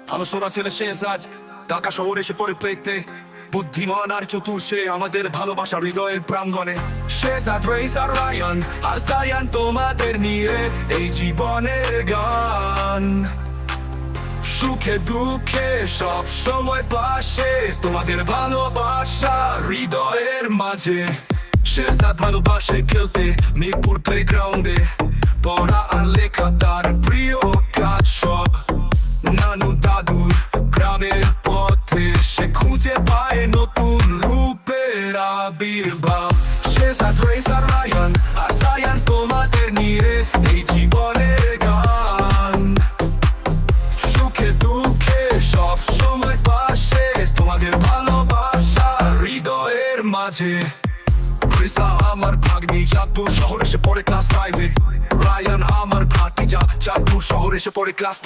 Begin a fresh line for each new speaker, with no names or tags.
ভালো সোনা ছেলে শেহজাদ ঢাকা শহরে এসে পড়ে পেতে বুদ্ধিমান আর চতুর সে আমাদের ভালোবাসা হৃদয়ের প্রাঙ্গণে শেহজাদ রেজার রায়ান আর জায়ান তোমাদের নিয়ে এই জীবনের গান সুখে দুঃখে সব সময় পাশে তোমাদের ভালোবাসা হৃদয়ের মাঝে শেহজাদ ভালোবাসে খেলতে মিরপুর প্লেগ্রাউন্ডে পড়া আর লেখা তার প্রিয় কাজ সব নানু দাদুর গ্রামের পথে সে খুঁজে পায় নতুন রূপের আবির্ভাব শেহজাদ রেজার রায়ান আর জায়ান তোমাদের নিয়ে এই জীবনের গান সুখে দুঃখে সব সময় পাশে তোমাদের ভালোবাসা হৃদয়ের মাঝে রেজা আমার ভাগ্নি চাঁদপুর শহরে এসে পড়ে ক্লাস 5-এ রায়ান আমার ভাতিজা চাঁদপুর শহরে এসে পড়ে ক্লাস